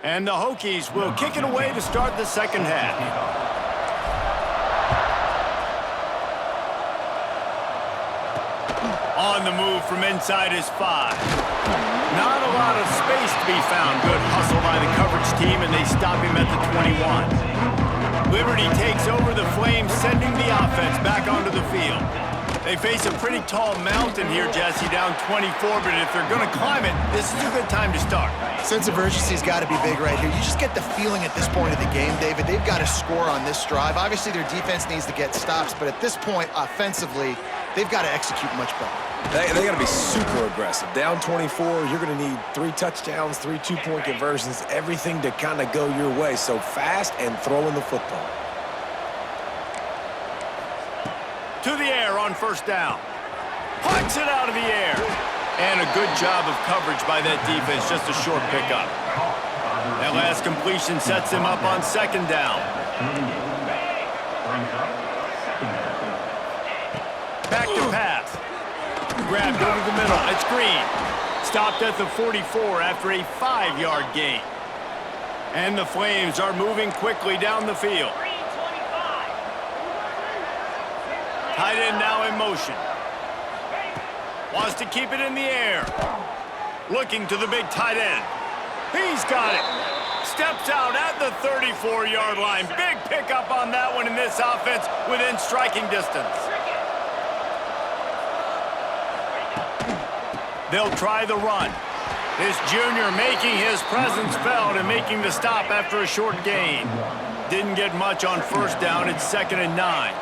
And the Hokies will kick it away to start the second half. On the move from inside his 5. Not a lot of space to be found. Good hustle by the coverage team, and they stop him at the 21. Liberty takes over the Flames, sending the offense back onto the field. They face a pretty tall mountain here, Jesse, down 24, but if they're going to climb it, this is a good time to start. Sense of urgency's got to be big right here. You just get the feeling at this point of the game, David, they've got to score on this drive. Obviously, their defense needs to get stops, but at this point, offensively, they've got to execute much better. They got to be super aggressive. Down 24, you're going to need 3 touchdowns, 3 two-point conversions, everything to kind of go your way. So fast and throwing the football. To the air on first down. Puts it out of the air. And a good job of coverage by that defense. Just a short pickup. That last completion sets him up on second down. Back to pass. Grabbed over the middle. It's Green. Stopped at the 44 after a 5-yard gain. And the Flames are moving quickly down the field. Tight end now in motion. Wants to keep it in the air. Looking to the big tight end. He's got it. Steps out at the 34-yard line. Big pickup on that one in this offense within striking distance. They'll try the run. This junior making his presence felt and making the stop after a short gain. Didn't get much on first down. It's 2nd and 9.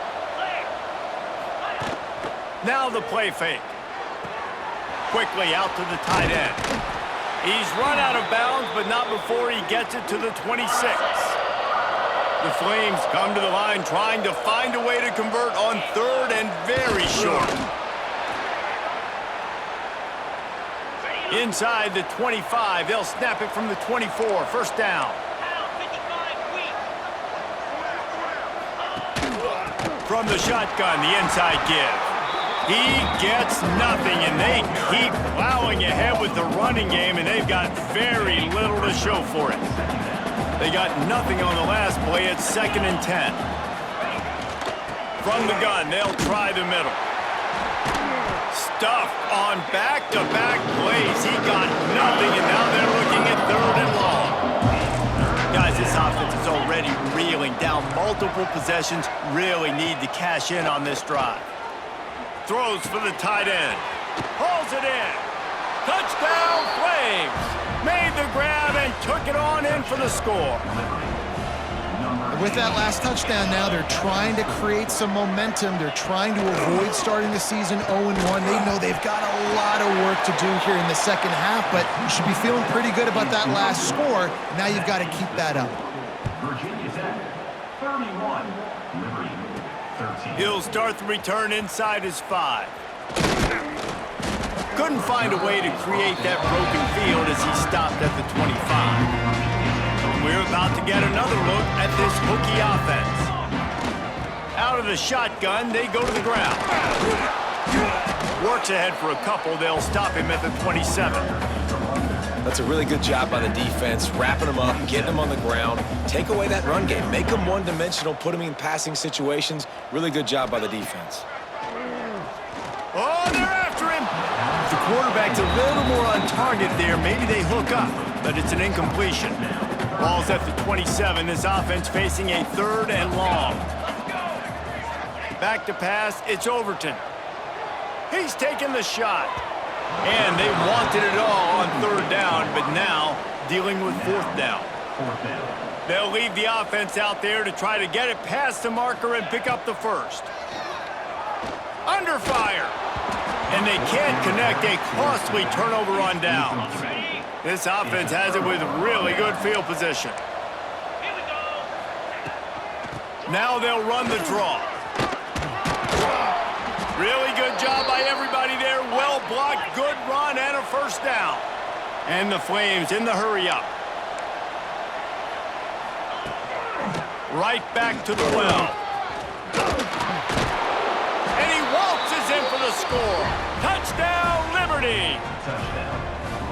Now the play fake. Quickly out to the tight end. He's run out of bounds, but not before he gets it to the 26. The Flames come to the line trying to find a way to convert on 3rd and very short. Inside the 25, they'll snap it from the 24. First down. From the shotgun, the inside give. He gets nothing, and they keep plowing ahead with the running game, and they've got very little to show for it. They got nothing on the last play. It's 2nd and 10. From the gun, they'll try the middle. Stuffed on back-to-back plays. He got nothing, and now they're looking at 3rd and long. Guys, this offense is already reeling down multiple possessions. Really need to cash in on this drive. Throws for the tight end. Hauls it in. Touchdown, Flames. Made the grab and took it on in for the score. With that last touchdown now, they're trying to create some momentum. They're trying to avoid starting the season 0-1. They know they've got a lot of work to do here in the second half, but you should be feeling pretty good about that last score. Now you've got to keep that up. Virginia Tech, 31, Liberty, 13. He'll start the return inside his 5. Couldn't find a way to create that broken field as he stopped at the 25. We're about to get another look at this Hokie offense. Out of the shotgun, they go to the ground. Works ahead for a couple. They'll stop him at the 27. That's a really good job by the defense, wrapping them up, getting them on the ground. Take away that run game. Make them one-dimensional, put them in passing situations. Really good job by the defense. Oh, they're after him. The quarterback's a little more on target there. Maybe they hook up, but it's an incompletion. Ball's at the 27. This offense facing a 3rd and long. Back to pass. It's Overton. He's taking the shot. And they wanted it all on 3rd down, but now dealing with 4th down. They'll leave the offense out there to try to get it past the marker and pick up the first. Under fire. And they can't connect. A costly turnover on downs. This offense has it with really good field position. Now they'll run the draw. Really good job by everybody there. Well blocked, good run, and a first down. And the Flames in the hurry-up. Right back to the well. And he waltzes in for the score. Touchdown, Liberty! Touchdown,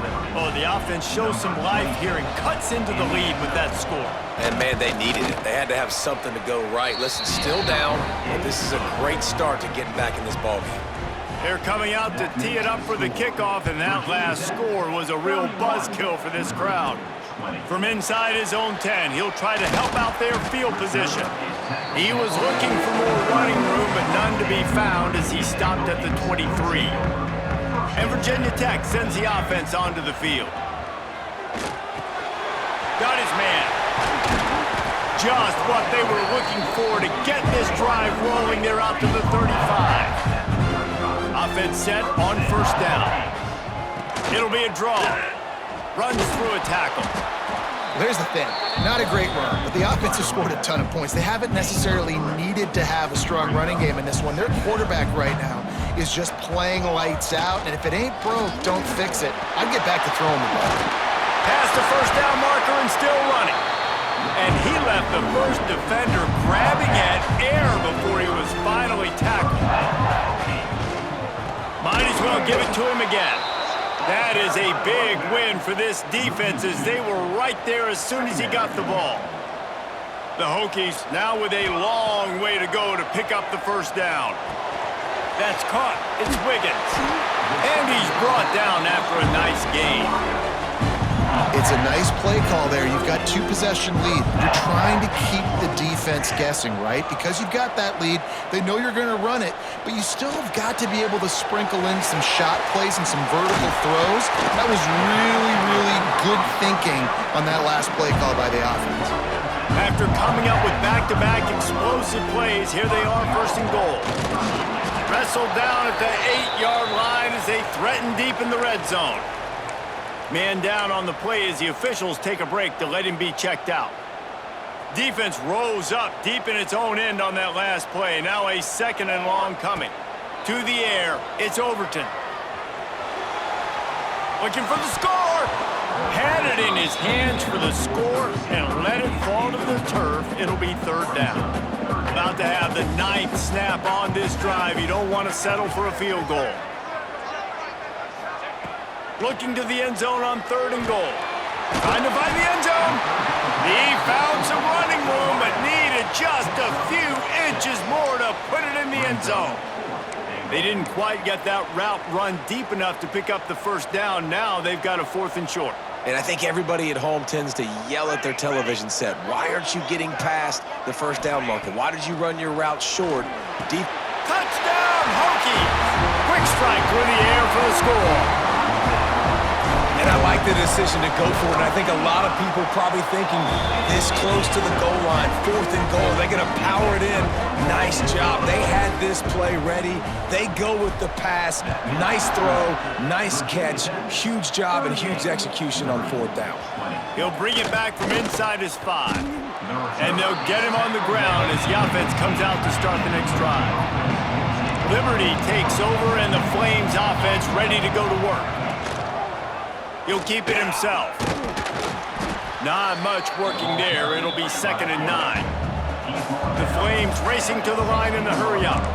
Liberty. Oh, the offense shows some life here and cuts into the lead with that score. And, man, they needed it. They had to have something to go right. Listen, still down, but this is a great start to getting back in this ballgame. They're coming out to tee it up for the kickoff, and that last score was a real buzzkill for this crowd. From inside his own 10, he'll try to help out their field position. He was looking for more running room, but none to be found as he stopped at the 23. And Virginia Tech sends the offense onto the field. Got his man. Just what they were looking for to get this drive rolling. They're out to the 35. Offense set on first down. It'll be a draw. Runs through a tackle. Here's the thing. Not a great run, but the offense has scored a ton of points. They haven't necessarily needed to have a strong running game in this one. Their quarterback right now is just playing lights out, and if it ain't broke, don't fix it. I'd get back to throwing the ball. Past the first down marker and still running. And he left the first defender grabbing at air before he was finally tackled. Might as well give it to him again. That is a big win for this defense as they were right there as soon as he got the ball. The Hokies now with a long way to go to pick up the first down. That's caught. It's Wiggins. And he's brought down after a nice gain. It's a nice play call there. You've got 2-possession lead. You're trying to keep the defense guessing, right? Because you've got that lead, they know you're going to run it, but you still have got to be able to sprinkle in some shot plays and some vertical throws. That was really, really good thinking on that last play call by the offense. After coming up with back-to-back explosive plays, here they are first and goal. Wrestled down at the 8-yard line as they threaten deep in the red zone. Man down on the play as the officials take a break to let him be checked out. Defense rose up deep in its own end on that last play. Now a second and long coming. To the air, it's Overton. Looking for the score. Had it in his hands for the score and let it fall to the turf. It'll be third down. About to have the 9th snap on this drive. You don't want to settle for a field goal. Looking to the end zone on third and goal. Trying to find the end zone. He found some running room, but needed just a few inches more to put it in the end zone. They didn't quite get that route run deep enough to pick up the first down. Now they've got a 4th and short. And I think everybody at home tends to yell at their television set. Why aren't you getting past the first down marker? Why did you run your route short? Deep. Touchdown, Hokies! Quick strike through the air for the score. And I like the decision to go for it. And I think a lot of people probably thinking this close to the goal line, 4th and goal, they're going to power it in. Nice job. They had this play ready. They go with the pass. Nice throw, nice catch. Huge job and huge execution on 4th down. He'll bring it back from inside his 5. And they'll get him on the ground as the offense comes out to start the next drive. Liberty takes over and the Flames offense ready to go to work. He'll keep it himself. Not much working there. It'll be 2nd and 9. The Flames racing to the line in a hurry up.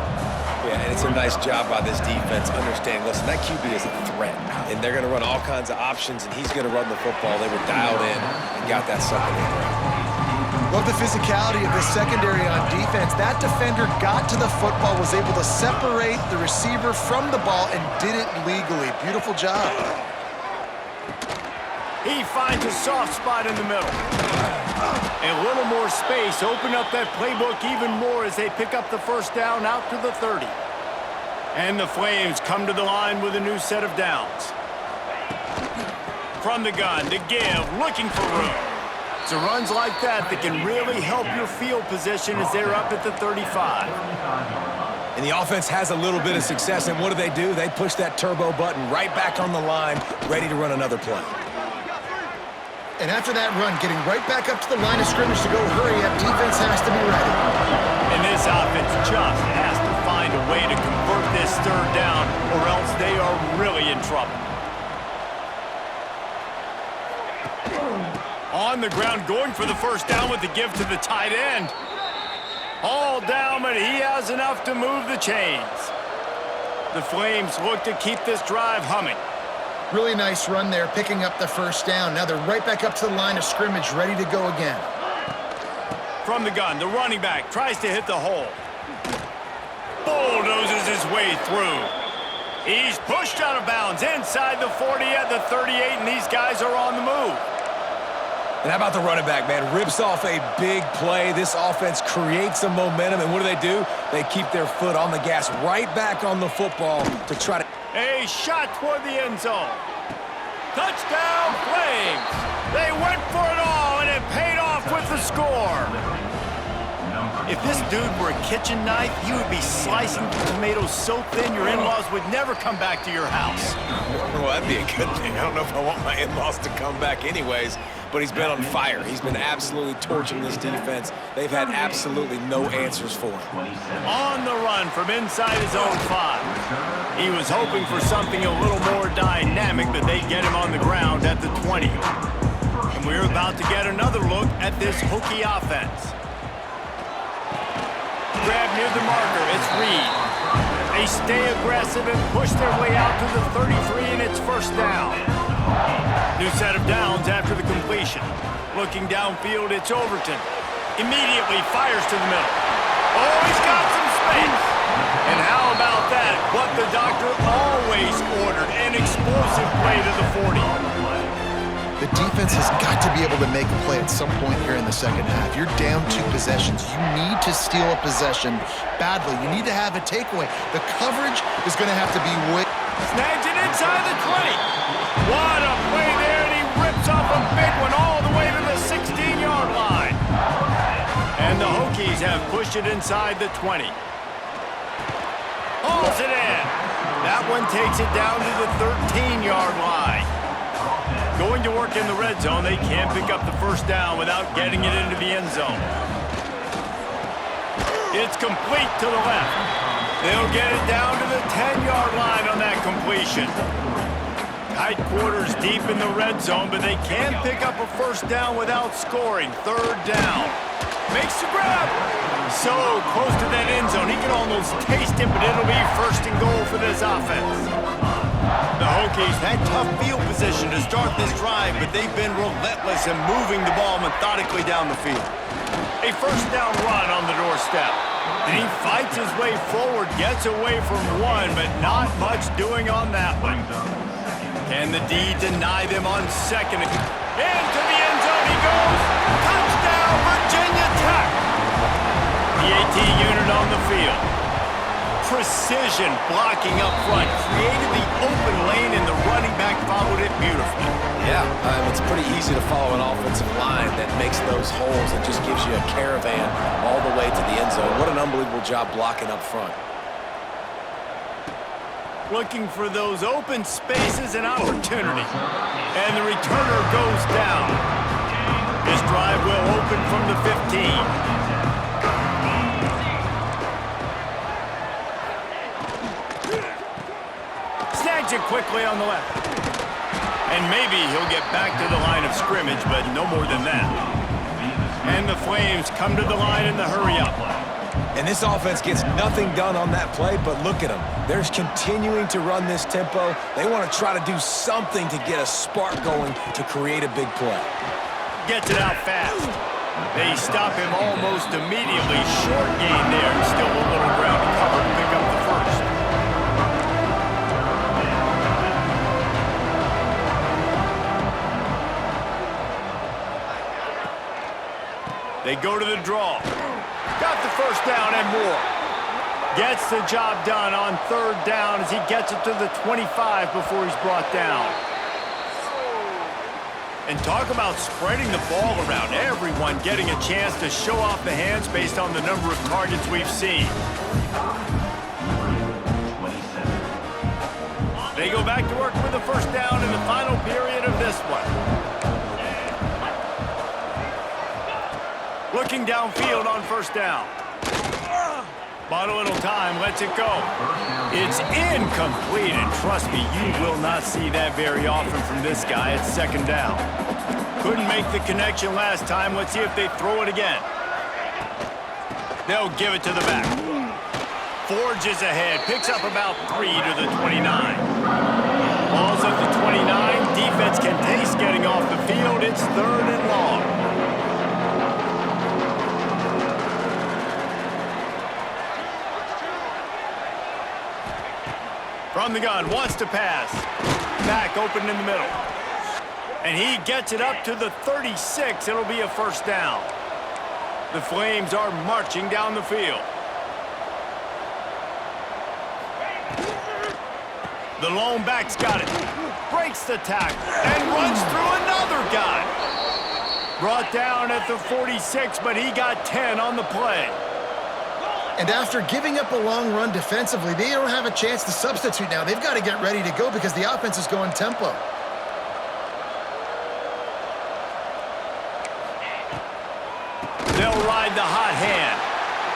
Yeah, and it's a nice job by this defense. Understand, listen, that QB is a threat. And they're going to run all kinds of options, and he's going to run the football. They were dialed in and got that sucker in there. Love the physicality of this secondary on defense. That defender got to the football, was able to separate the receiver from the ball, and did it legally. Beautiful job. He finds a soft spot in the middle. A little more space. Open up that playbook even more as they pick up the first down out to the 30. And the Flames come to the line with a new set of downs. From the gun to give, looking for room. It's runs like that that can really help your field position as they're up at the 35. And the offense has a little bit of success, and what do? They push that turbo button right back on the line, ready to run another play. And after that run, getting right back up to the line of scrimmage to go hurry up, defense has to be ready. And this offense just has to find a way to convert this third down, or else they are really in trouble. On the ground, going for the first down with the give to the tight end. All down, but he has enough to move the chains. The Flames look to keep this drive humming. Really nice run there, picking up the first down. Now they're right back up to the line of scrimmage, ready to go again. From the gun, the running back tries to hit the hole. Bulldozes his way through. He's pushed out of bounds inside the 40 at the 38, and these guys are on the move. And how about the running back, man? Rips off a big play. This offense creates some momentum, and what do? They keep their foot on the gas, right back on the football to try to... A shot toward the end zone. Touchdown, Flames. They went for it all, and it paid off with the score. If this dude were a kitchen knife, you would be slicing tomatoes so thin your in-laws would never come back to your house. Well, that'd be a good thing. I don't know if I want my in-laws to come back anyways, but he's been on fire. He's been absolutely torching this defense. They've had absolutely no answers for him. On the run from inside his own 5. He was hoping for something a little more dynamic, but they get him on the ground at the 20. And we're about to get another look at this Hokie offense. Grab near the marker, it's Reed. They stay aggressive and push their way out to the 33, and it's first down. New set of downs after the completion. Looking downfield, it's Overton. Immediately fires to the middle. Oh, he's got some space. And how about that? What the doctor always ordered, an explosive play to the 40. The defense has got to be able to make a play at some point here in the second half. You're down 2 possessions. You need to steal a possession badly. You need to have a takeaway. The coverage is going to have to be with. Snags it inside the 20. What a play there, and he rips off a big one all the way to the 16-yard line. And the Hokies have pushed it inside the 20. Hauls it in. That one takes it down to the 13-yard line. Going to work in the red zone, they can't pick up the first down without getting it into the end zone. It's complete to the left. They'll get it down to the 10-yard line on that completion. Tight quarters deep in the red zone, but they can't pick up a first down without scoring. Third down. Makes the grab. So close to that end zone, he can almost taste it, but it'll be first and goal for this offense. The Hokies had tough field position to start this drive, but they've been relentless in moving the ball methodically down the field. A first down run on the doorstep. And he fights his way forward, gets away from one, but not much doing on that one. Can the D deny them on second? Into the end zone he goes. Touchdown, Virginia Tech. The AT unit on the field. Precision blocking up front, created the open lane, and the running back followed it beautifully. Yeah, it's pretty easy to follow an offensive line that makes those holes and just gives you a caravan all the way to the end zone. What an unbelievable job blocking up front. Looking for those open spaces and opportunity. And the returner goes down. This drive will open from the 15. Snags it quickly on the left. And maybe he'll get back to the line of scrimmage, but no more than that. And the Flames come to the line in the hurry-up. And this offense gets nothing done on that play, but look at them. They're continuing to run this tempo. They want to try to do something to get a spark going to create a big play. Gets it out fast. They stop him almost immediately. Short gain there, and still a little ground to cover to pick up the first. They go to the draw. Got the first down and more. Gets the job done on third down as he gets it to the 25 before he's brought down. And talk about spreading the ball around. Everyone getting a chance to show off the hands based on the number of targets we've seen. They go back to work with the first down in the final period of this one. Looking downfield on first down. Bought a little time, lets it go. It's incomplete, and trust me, you will not see that very often from this guy at second down. Couldn't make the connection last time. Let's see if they throw it again. They'll give it to the back. Forges ahead, picks up about 3 to the 29. Ball's at the 20. 29. Defense can taste getting off the field. It's 3rd and long. From the gun, wants to pass. Back open in the middle. And he gets it up to the 36. It'll be a 1st down. The Flames are marching down the field. The lone back's got it. Breaks the tackle and runs through another guy. Brought down at the 46, but he got 10 on the play. And after giving up a long run defensively, they don't have a chance to substitute now. They've got to get ready to go because the offense is going tempo. They'll ride the hot hand.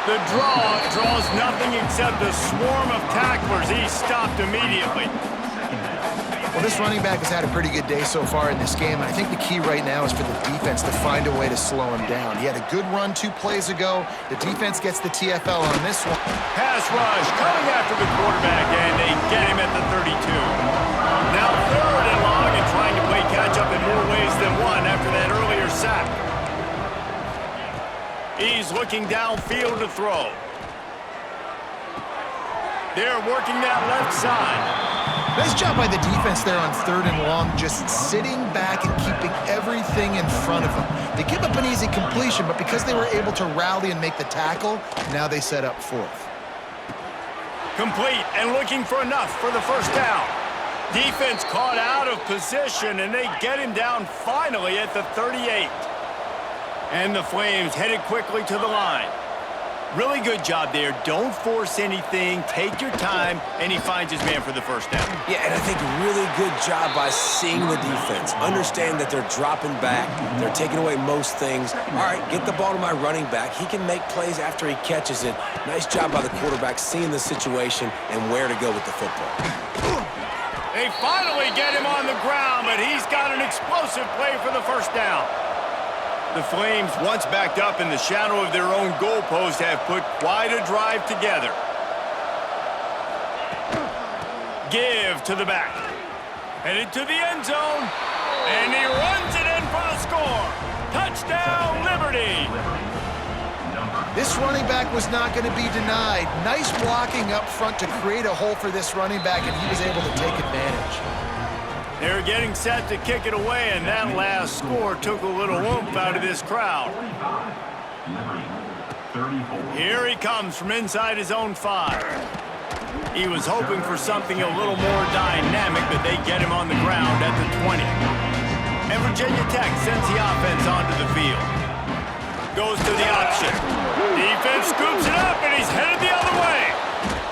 The draw draws nothing except a swarm of tacklers. He's stopped immediately. Well, this running back has had a pretty good day so far in this game, and I think the key right now is for the defense to find a way to slow him down. He had a good run 2 plays ago. The defense gets the TFL on this one. Pass rush coming after the quarterback, and they get him at the 32. Now 3rd and long and trying to play catch-up in more ways than one after that earlier sack. He's looking downfield to throw. They're working that left side. Nice job by the defense there on 3rd and long, just sitting back and keeping everything in front of them. They give up an easy completion, but because they were able to rally and make the tackle, now they set up 4th. Complete and looking for enough for the 1st down. Defense caught out of position, and they get him down finally at the 38. And the Flames headed quickly to the line. Really good job there. Don't force anything. Take your time, and he finds his man for the 1st down. Yeah, and I think really good job by seeing the defense. Understand that they're dropping back. They're taking away most things. All right, get the ball to my running back. He can make plays after he catches it. Nice job by the quarterback seeing the situation and where to go with the football. They finally get him on the ground, but he's got an explosive play for the 1st down. The Flames, once backed up in the shadow of their own goalpost, have put quite a drive together. Give to the back. Headed to the end zone. And he runs it in for the score. Touchdown, Liberty. This running back was not going to be denied. Nice blocking up front to create a hole for this running back, and he was able to take advantage. They're getting set to kick it away, and that last score took a little oomph out of this crowd. Here he comes from inside his own 5. He was hoping for something a little more dynamic, but they get him on the ground at the 20. And Virginia Tech sends the offense onto the field. Goes to the option. Defense scoops it up, and he's headed the other way.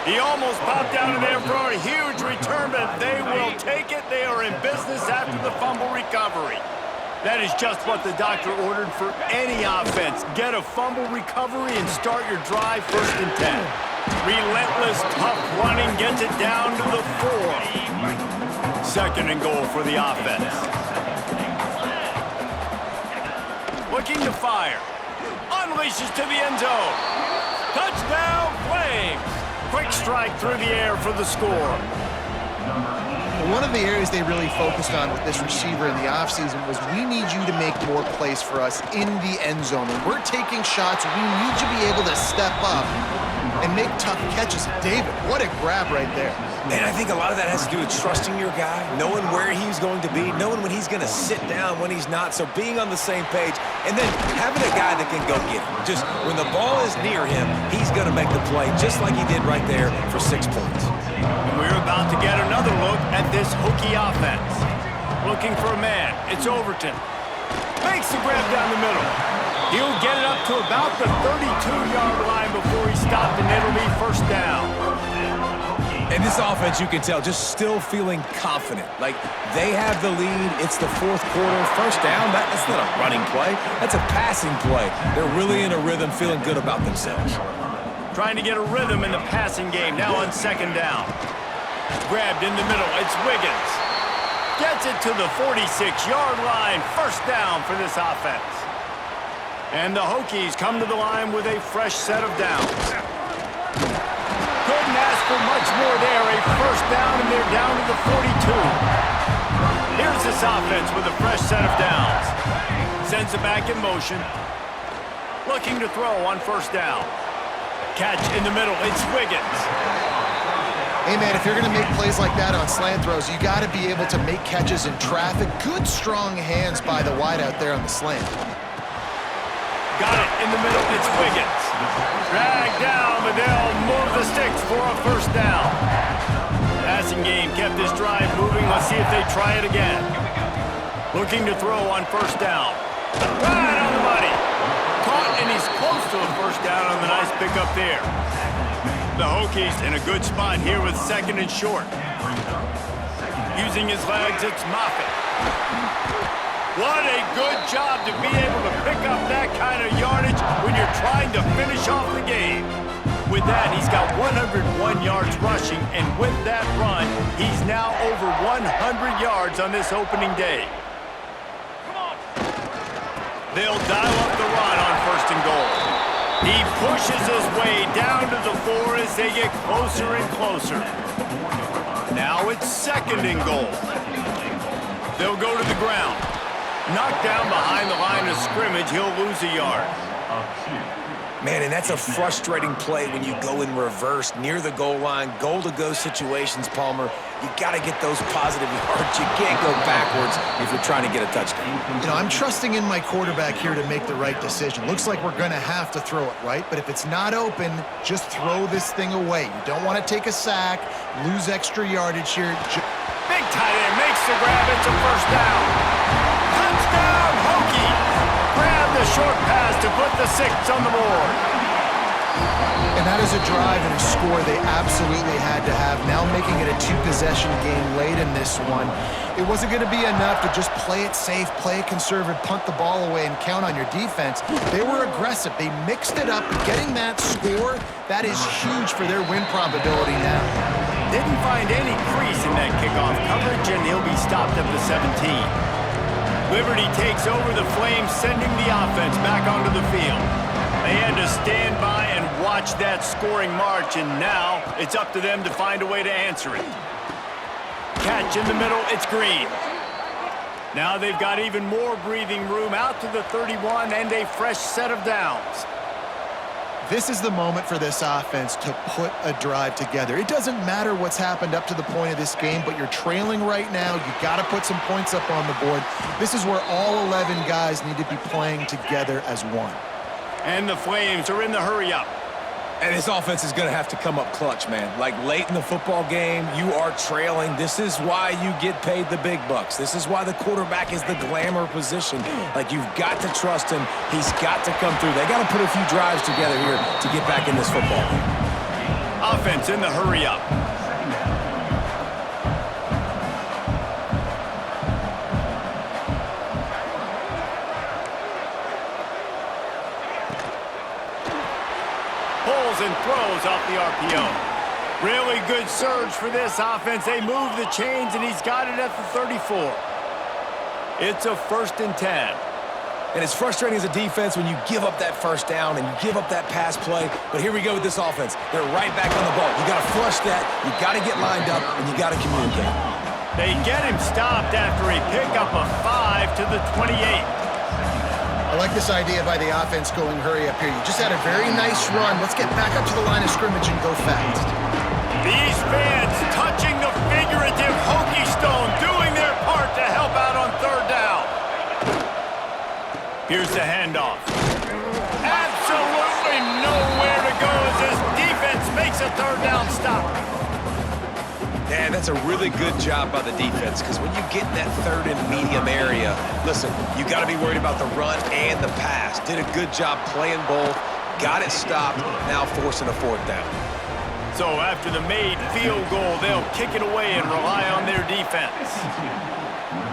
He almost popped out of there for a huge return, but they will take it. They are in business after the fumble recovery. That is just what the doctor ordered for any offense. Get a fumble recovery and start your drive 1st and 10. Relentless, tough running gets it down to the 4. 2nd and goal for the offense. Looking to fire. Unleashes to the end zone. Touchdown, Flames. Quick strike through the air for the score. One of the areas they really focused on with this receiver in the offseason was we need you to make more plays for us in the end zone. When we're taking shots, we need you to be able to step up and make tough catches. David, what a grab right there. And I think a lot of that has to do with trusting your guy, knowing where he's going to be, knowing when he's going to sit down, when he's not, so being on the same page, and then having a guy that can go get him. Just when the ball is near him, he's going to make the play, just like he did right there for 6 points. And we're about to get another look at this Hokie offense. Looking for a man. It's Overton. Makes the grab down the middle. He'll get it up to about the 32-yard line before he stopped, and it'll be 1st down. And this offense, you can tell, just still feeling confident. Like, they have the lead. It's the 4th quarter. 1st down, that's not a running play. That's a passing play. They're really in a rhythm, feeling good about themselves. Trying to get a rhythm in the passing game, now on 2nd down. Grabbed in the middle, it's Wiggins. Gets it to the 46-yard line. 1st down for this offense. And the Hokies come to the line with a fresh set of downs. Couldn't ask for much more there. A 1st down, and they're down to the 42. Here's this offense with a fresh set of downs. Sends it back in motion. Looking to throw on first down. Catch in the middle. It's Wiggins. Hey, man, if you're going to make plays like that on slant throws, you got to be able to make catches in traffic. Good, strong hands by the wideout there on the slant. Got it in the middle. It's Wiggins. Dragged down, but they'll move the sticks for a first down. Passing game kept this drive moving. Let's see if they try it again. Looking to throw on first down. Right on the money. Caught, and he's close to a first down on the nice pickup there. The Hokies in a good spot here with second and short. Using his legs, it's Moffitt. What a good job to be able to pick up that kind of yardage when you're trying to finish off the game. With that, he's got 101 yards rushing, and with that run, he's now over 100 yards on this opening day. They'll dial up the run on first and goal. He pushes his way down to the 4 as they get closer and closer. Now it's second and goal. They'll go to the ground. Knocked down behind the line of scrimmage, he'll lose a yard. Man, and that's a frustrating play when you go in reverse near the goal line, goal-to-go situations, Palmer. You got to get those positive yards. You can't go backwards if you're trying to get a touchdown. You know, I'm trusting in my quarterback here to make the right decision. Looks like we're going to have to throw it, right? But if it's not open, just throw this thing away. You don't want to take a sack, lose extra yardage here. Big tight end makes the grab. It's a first down. Touchdown, Hokies! Grab the short pass to put the 6 on the board. And that is a drive and a score they absolutely had to have. Now making it a 2-possession game late in this one. It wasn't going to be enough to just play it safe, play it conservative, punt the ball away, and count on your defense. They were aggressive. They mixed it up. Getting that score, that is huge for their win probability now. Didn't find any crease in that kickoff coverage, and he'll be stopped at the 17. Liberty takes over the Flames, sending the offense back onto the field. They had to stand by and watch that scoring march, and now it's up to them to find a way to answer it. Catch in the middle, it's Green. Now they've got even more breathing room out to the 31 and a fresh set of downs. This is the moment for this offense to put a drive together. It doesn't matter what's happened up to the point of this game, but you're trailing right now. You got to put some points up on the board. This is where all 11 guys need to be playing together as one. And the Flames are in the hurry-up. And this offense is going to have to come up clutch, man. Like late in the football game, you are trailing. This is why you get paid the big bucks. This is why the quarterback is the glamour position. Like, you've got to trust him. He's got to come through. They got to put a few drives together here to get back in this football game. Offense in the hurry-up. And throws off the RPO. Really good surge for this offense. They move the chains, and he's got it at the 34. It's a 1st and 10. And it's frustrating as a defense when you give up that first down and you give up that pass play. But here we go with this offense. They're right back on the ball. You got to flush that. You got to get lined up, and you got to communicate. They get him stopped after he picked up a 5 to the 28. I like this idea by the offense going hurry up here. You just had a very nice run. Let's get back up to the line of scrimmage and go fast. These fans touching the figurative Hokie stone, doing their part to help out on 3rd down. Here's the handoff. Absolutely nowhere to go as this defense makes a 3rd down stop. Man, that's a really good job by the defense, because when you get in that 3rd and medium area, listen, you got to be worried about the run and the pass. Did a good job playing both, got it stopped, now forcing a 4th down. So after the made field goal, they'll kick it away and rely on their defense.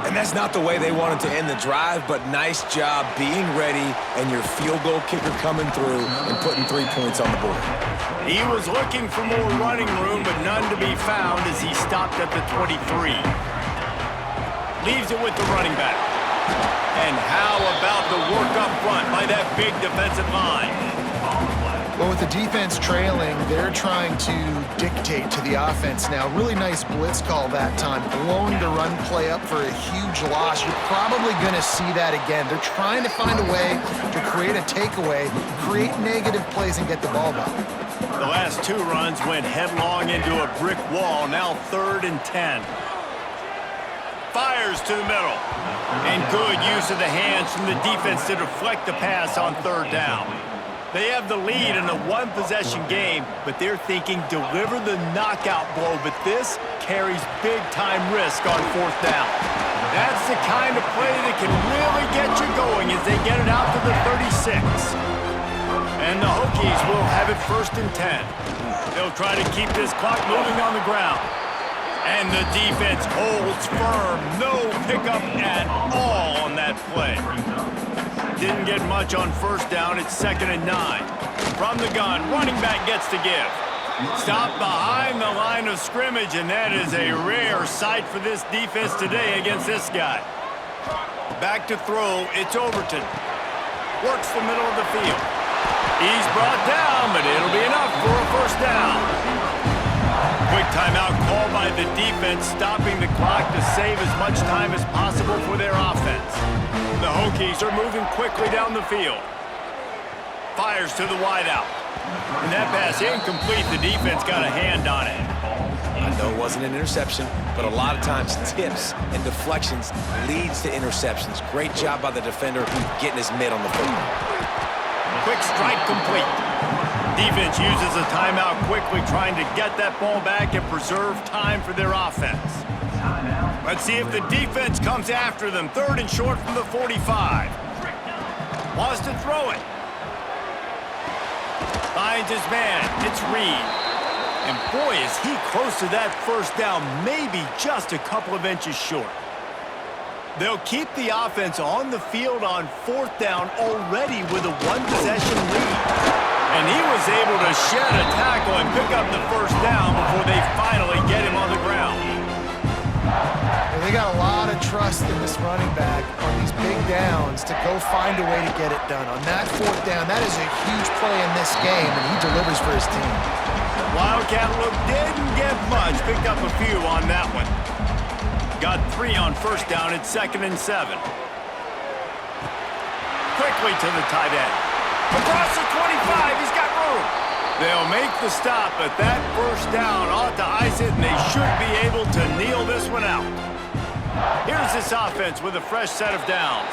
And that's not the way they wanted to end the drive, but nice job being ready and your field goal kicker coming through and putting 3 points on the board. He was looking for more running room, but none to be found as he stopped at the 23. Leaves it with the running back. And how about the work up front by that big defensive line? Well, with the defense trailing, they're trying to dictate to the offense now. Really nice blitz call that time. Blowing the run play up for a huge loss. You're probably going to see that again. They're trying to find a way to create a takeaway, create negative plays, and get the ball back. The last 2 runs went headlong into a brick wall. Now 3rd and 10. Fires to the middle. And good use of the hands from the defense to deflect the pass on 3rd down. They have the lead in a 1-possession game, but they're thinking deliver the knockout blow, but this carries big-time risk on 4th down. That's the kind of play that can really get you going as they get it out to the 36. And the Hokies will have it 1st and 10. They'll try to keep this clock moving on the ground. And the defense holds firm. No pickup at all on that play. Didn't get much on 1st down. It's 2nd and 9. From the gun, running back gets to give. Stopped behind the line of scrimmage, and that is a rare sight for this defense today against this guy. Back to throw, it's Overton. Works the middle of the field. He's brought down, but it'll be enough for a 1st down. Quick timeout called by the defense, stopping the clock to save as much time as possible for their offense. The Hokies are moving quickly down the field. Fires to the wideout. And that pass incomplete. The defense got a hand on it. I know it wasn't an interception, but a lot of times tips and deflections leads to interceptions. Great job by the defender getting his mitt on the football. Quick strike complete. Defense uses a timeout quickly, trying to get that ball back and preserve time for their offense. Let's see if the defense comes after them. 3rd and short from the 45. Wants to throw it. Finds his man. It's Reed. And boy, is he close to that 1st down, maybe just a couple of inches short. They'll keep the offense on the field on 4th down already with a 1-possession lead. And he was able to shed a tackle and pick up the 1st down before they finally get him on the ground. And they got a lot of trust in this running back on these big downs to go find a way to get it done. On that 4th down, that is a huge play in this game, and he delivers for his team. Wildcat look didn't get much. Picked up a few on that one. Got 3 on 1st down. It's 2nd and 7. Quickly to the tight end. Across the 25. He's got room. They'll make the stop, but that 1st down ought to ice it, and they should be able to kneel this one out. Here's this offense with a fresh set of downs.